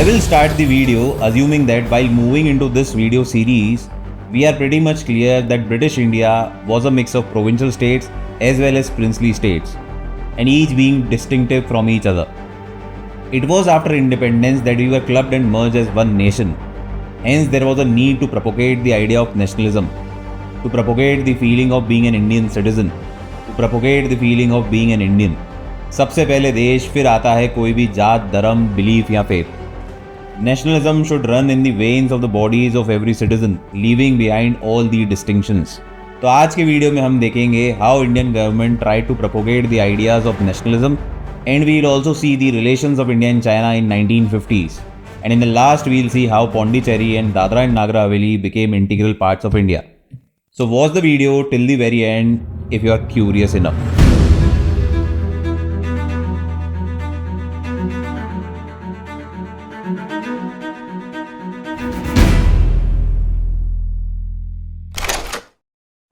will start the video assuming that while moving into this video series, we are pretty much clear that British India was a mix of provincial states as well as princely states, and each being distinctive from each other. It was after independence that we were clubbed and merged as one nation. Hence, there was a need to propagate the idea of nationalism, to propagate the feeling of being an Indian citizen, to propagate the feeling of being an Indian. सबसे पहले देश, फिर आता है कोई भी जात, धर्म, बिलीफ या faith. Nationalism should run in the veins of the bodies of every citizen, leaving behind all the distinctions. तो आज के वीडियो में हम देखेंगे how Indian government tried to propagate the ideas of nationalism, and we'll also see the relations of India and China in 1950s. And in the last, we'll see how Pondicherry and Dadra and Nagar Haveli became integral parts of India. So watch the video till the very end if you are curious enough.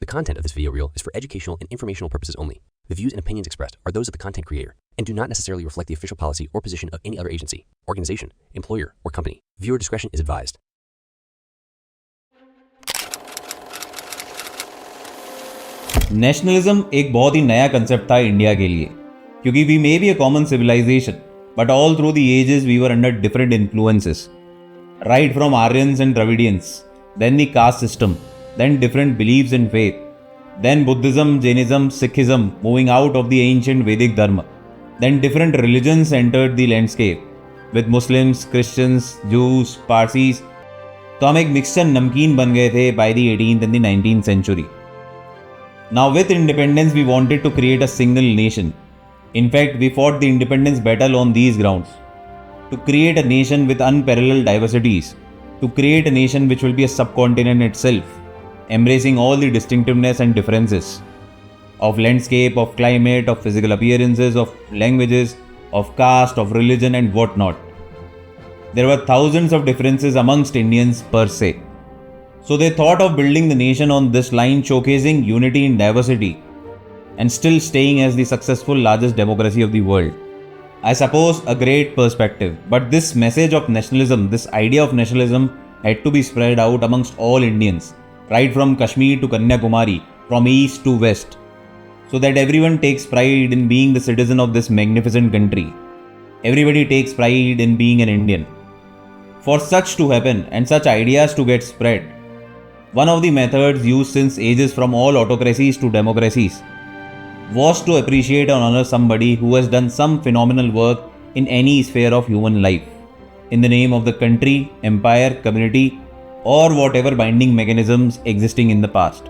The content of this video reel is for educational and informational purposes only. The views and opinions expressed are those of the content creator and do not necessarily reflect the official policy or position of any other agency, organization, employer, or company. Viewer discretion is advised. Nationalism एक बहुत ही नया concept था India के लिए, क्योंकि we may be a common civilisation, but all through the ages we were under different influences, right from Aryans and Dravidians, then the caste system, then different beliefs and faith, then Buddhism, Jainism, Sikhism moving out of the ancient Vedic Dharma, then different religions entered the landscape with Muslims, Christians, Jews, Parsis. तो हम एक mixture नमकीन बन गए थे by the 18th and the 19th century. Now with independence we wanted to create a single nation. In fact, we fought the independence battle on these grounds. To create a nation with unparalleled diversities, to create a nation which will be a subcontinent itself, embracing all the distinctiveness and differences of landscape, of climate, of physical appearances, of languages, of caste, of religion and whatnot. There were thousands of differences amongst Indians per se. So they thought of building the nation on this line, showcasing unity in diversity and still staying as the successful largest democracy of the world. I suppose a great perspective, but this message of nationalism, this idea of nationalism had to be spread out amongst all Indians, right from Kashmir to Kanyakumari, from east to west, so that everyone takes pride in being the citizen of this magnificent country. Everybody takes pride in being an Indian. For such to happen and such ideas to get spread, one of the methods used since ages from all autocracies to democracies was to appreciate and honor somebody who has done some phenomenal work in any sphere of human life, in the name of the country, empire, community, or whatever binding mechanisms existing in the past.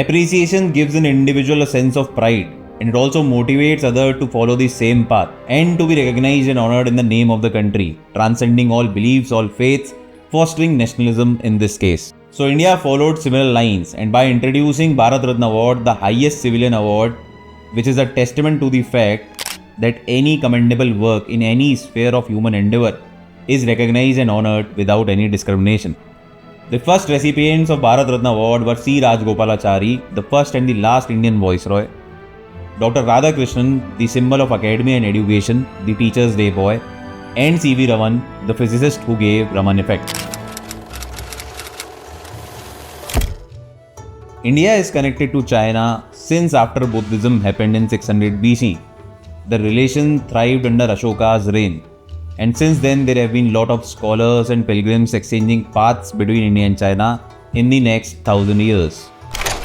Appreciation gives an individual a sense of pride, and it also motivates others to follow the same path and to be recognized and honored in the name of the country, transcending all beliefs, all faiths, fostering nationalism in this case. So India followed similar lines, and by introducing Bharat Ratna Award, the highest civilian award, which is a testament to the fact that any commendable work in any sphere of human endeavor is recognized and honored without any discrimination. The first recipients of Bharat Ratna Award were C. Rajgopalachari, the first and the last Indian Viceroy, Dr. Radhakrishnan, the symbol of academia and education, the Teacher's Day boy, and C.V. Raman, the physicist who gave Raman effect. India is connected to China since after Buddhism happened in 600 BC. The relation thrived under Ashoka's reign. And since then, there have been lot of scholars and pilgrims exchanging paths between India and China in the next 1000 years.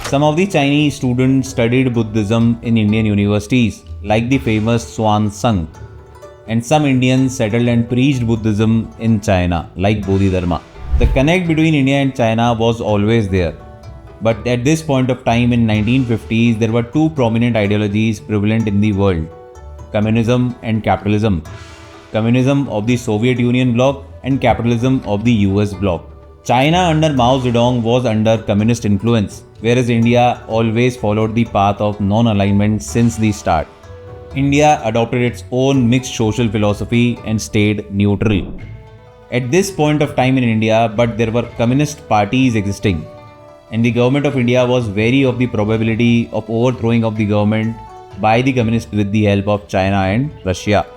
Some of the Chinese students studied Buddhism in Indian universities, like the famous Xuanzang, and some Indians settled and preached Buddhism in China, like Bodhidharma. The connect between India and China was always there. But at this point of time in 1950s, there were two prominent ideologies prevalent in the world: communism and capitalism. Communism of the Soviet Union bloc and capitalism of the US bloc. China under Mao Zedong was under communist influence, whereas India always followed the path of non-alignment since the start. India adopted its own mixed social philosophy and stayed neutral. At this point of time in India, but there were communist parties existing, and the government of India was wary of the probability of overthrowing of the government by the communists with the help of China and Russia.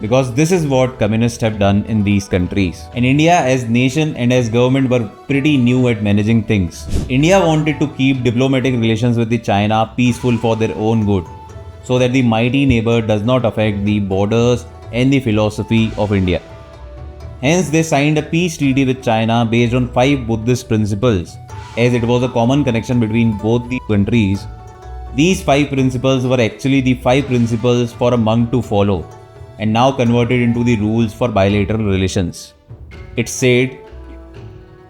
because this is what communists have done in these countries. And India as nation and as government were pretty new at managing things. India wanted to keep diplomatic relations with the China peaceful for their own good, so that the mighty neighbor does not affect the borders and the philosophy of India. Hence, they signed a peace treaty with China based on 5 Buddhist principles, as it was a common connection between both the countries. These 5 principles were actually the 5 principles for a monk to follow, and now converted into the rules for bilateral relations. It said,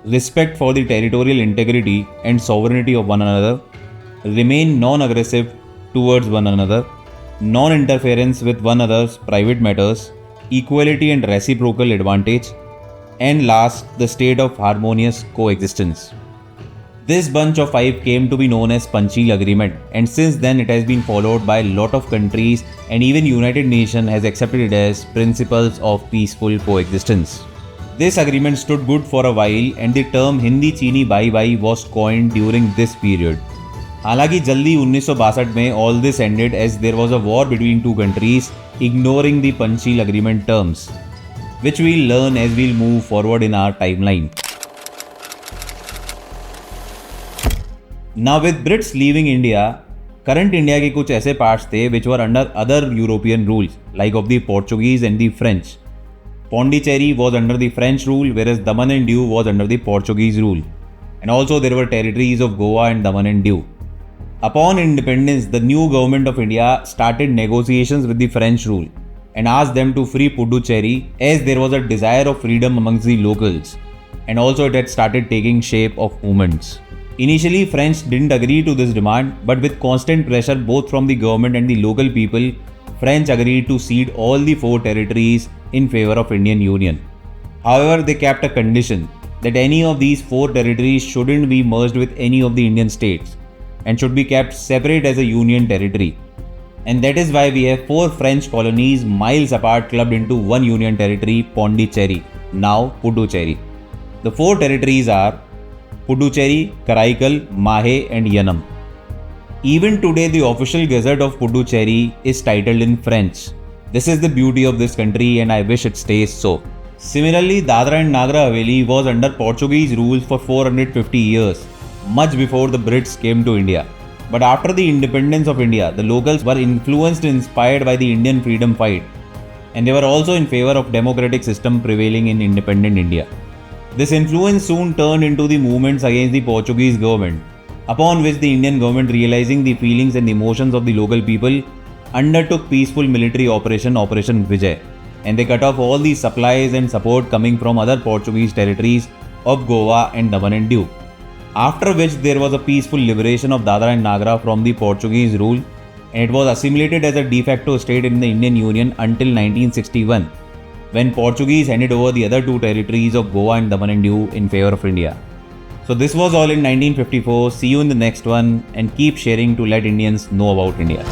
respect for the territorial integrity and sovereignty of one another, remain non-aggressive towards one another, non-interference with one another's private matters, equality and reciprocal advantage, and last, the state of harmonious coexistence. This bunch of 5 came to be known as Panchsheel Agreement, and since then it has been followed by a lot of countries, and even United Nations has accepted it as principles of peaceful coexistence. This agreement stood good for a while, and the term Hindi Chini Bhai Bhai was coined during this period. हालांकि जल्दी 1962 में all this ended as there was a war between two countries, ignoring the Panchsheel Agreement terms, which we'll learn as we'll move forward in our timeline. Now with Brits leaving India, current India के कुछ ऐसे parts थे which were under other European rules like of the Portuguese and the French. Pondicherry was under the French rule, whereas Daman and Diu was under the Portuguese rule. And also there were territories of Goa and Daman and Diu. Upon independence, the new government of India started negotiations with the French rule and asked them to free Puducherry, as there was a desire of freedom amongst the locals, and also it had started taking shape of movements. Initially, French didn't agree to this demand, but with constant pressure both from the government and the local people, French agreed to cede all the 4 territories in favor of Indian Union. However, they kept a condition that any of these 4 territories shouldn't be merged with any of the Indian states and should be kept separate as a union territory. And that is why we have 4 French colonies miles apart clubbed into one union territory, Pondicherry, now Puducherry. The 4 territories are Puducherry, Karaikal, Mahe and Yanam. Even today, the official gazette of Puducherry is titled in French. This is the beauty of this country and I wish it stays so. Similarly, Dadra and Nagar Haveli was under Portuguese rule for 450 years, much before the Brits came to India. But after the independence of India, the locals were influenced and inspired by the Indian freedom fight, and they were also in favor of democratic system prevailing in independent India. This influence soon turned into the movements against the Portuguese government, upon which the Indian government, realizing the feelings and emotions of the local people, undertook peaceful military Operation Vijay, and they cut off all the supplies and support coming from other Portuguese territories of Goa and Daman and Diu. After which there was a peaceful liberation of Dadra and Nagar from the Portuguese rule, and it was assimilated as a de facto state in the Indian Union until 1961, when Portuguese handed over the other 2 territories of Goa and Daman and Diu in favor of India. So this was all in 1954. See you in the next one, and keep sharing to let Indians know about India.